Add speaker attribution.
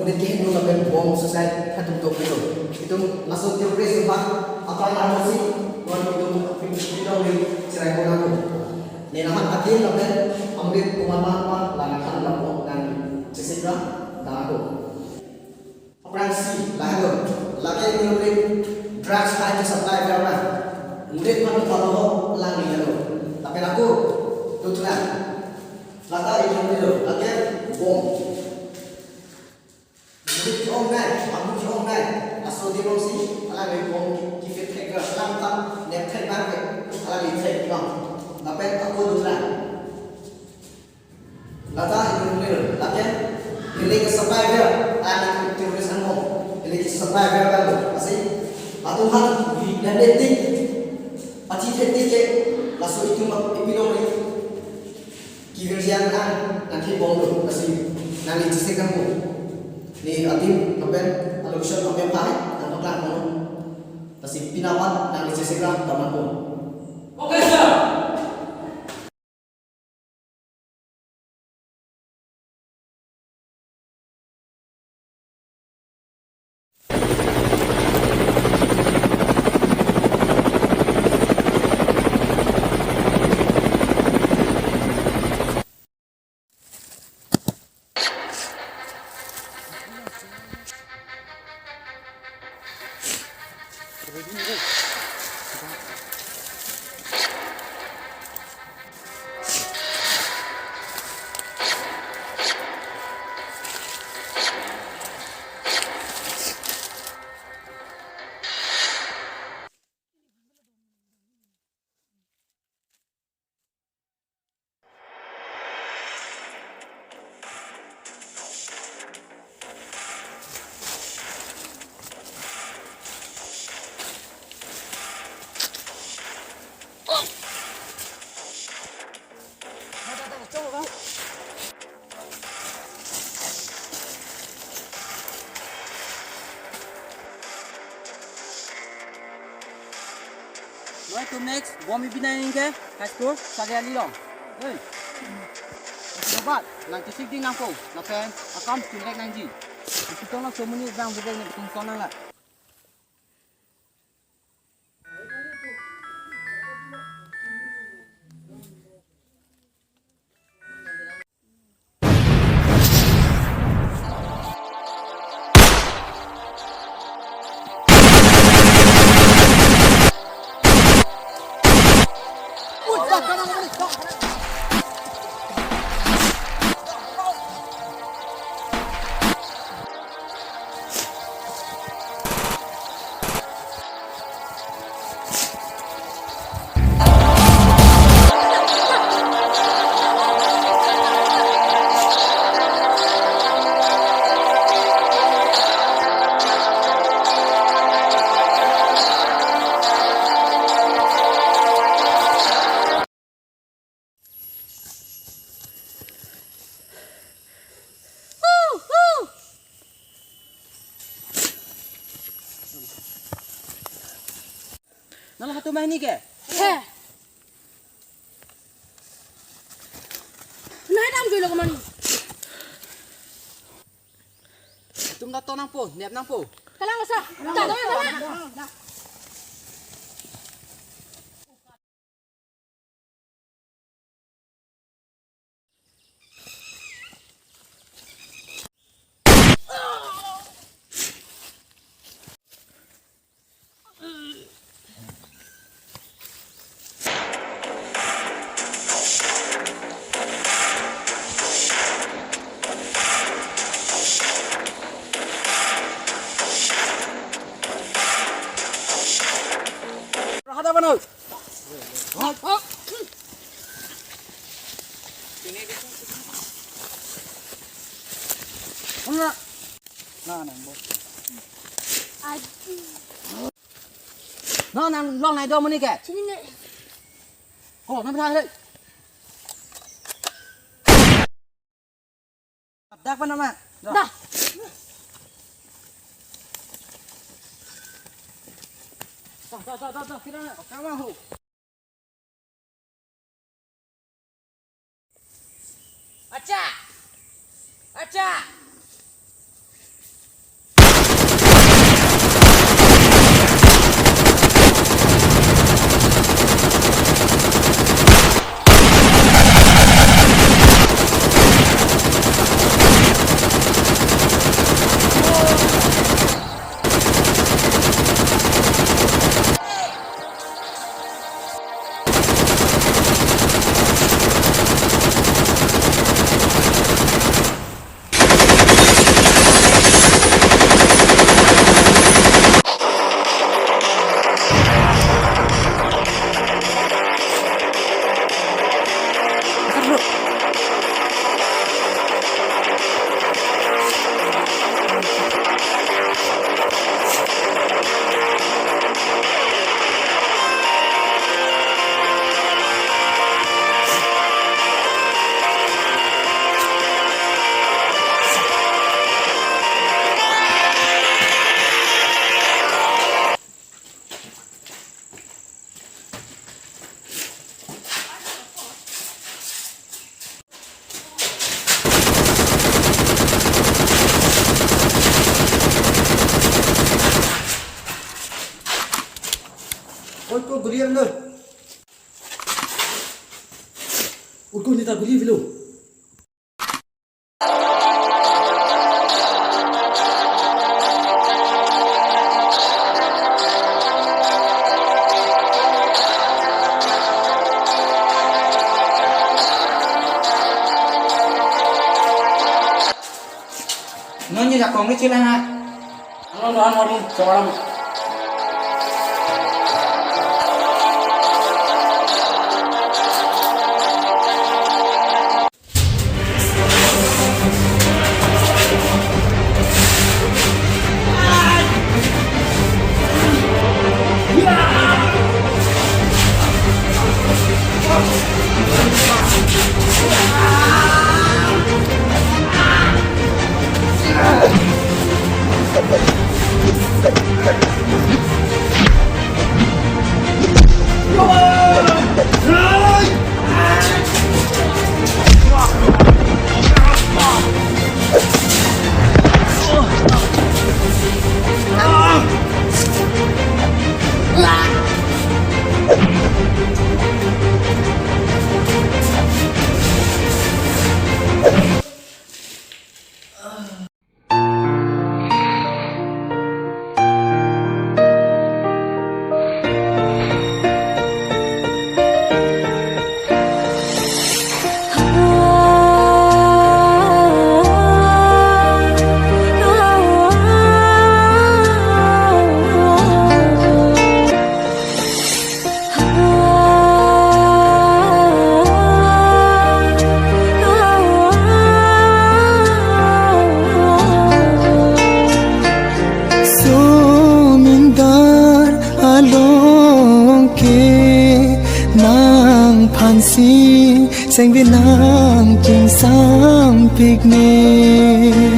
Speaker 1: udah kihin lu sampai bom selesai satu untuk itu langsung terpres sebab apa yang sih buat itu Pilongri cerai pun aku ni nama adil sampai ambil pemahaman langkah lapor dan sesegera dan aku operasi lahir lagi Pilongri drugs high supply karena murid pun kalau lang ni lalu tapi aku tutulan lata ini dulu lagi bom murid Rong aku Rong laso di Rong si ala ni bom kifit thekser lantam nep thek banget ala ni thek bang tapi aku tutulan lata ini dulu lagi ini ke survivor ala teroris angkong ini ke survivor lalu masih atuhan dan detik pachedan ke laso itu Pilongri kinerja nanti bom tu kasi nanti cise kamu ni atim kapan alokasi kapan pakai dan tokak mau kasi pinawan nanti cise kamu taman pun. Oke sir.
Speaker 2: Rồi tụi next, bom ibi na ini ke, kasih sari ali long. Hei, dapat, nanti sih ding nangko, napen, akam tunjuk nangji. Kita nak semua ni bang bukan ni tungkol nang lah. Nalah satu main ni ke?
Speaker 3: Naik dam jual ke mana?
Speaker 2: Tum dah tahu nang po, niap nang po.
Speaker 3: Kalang asah, tak tahu yang mana.
Speaker 2: Ada mana? Nó nằm lon này đâu mà đi kìa.
Speaker 3: Sini ni.
Speaker 2: Ồ, nó thay đấy. Dak apa nama?
Speaker 3: Dah.
Speaker 2: Dah, kira nak. Kamu hu. Acha.
Speaker 1: guli ang dun. Ugo nita guli bilo.
Speaker 2: Nó như là còn cái chưa lan ha. Nó đi cho lắm.
Speaker 4: Sinh viên nam kinh sang picnic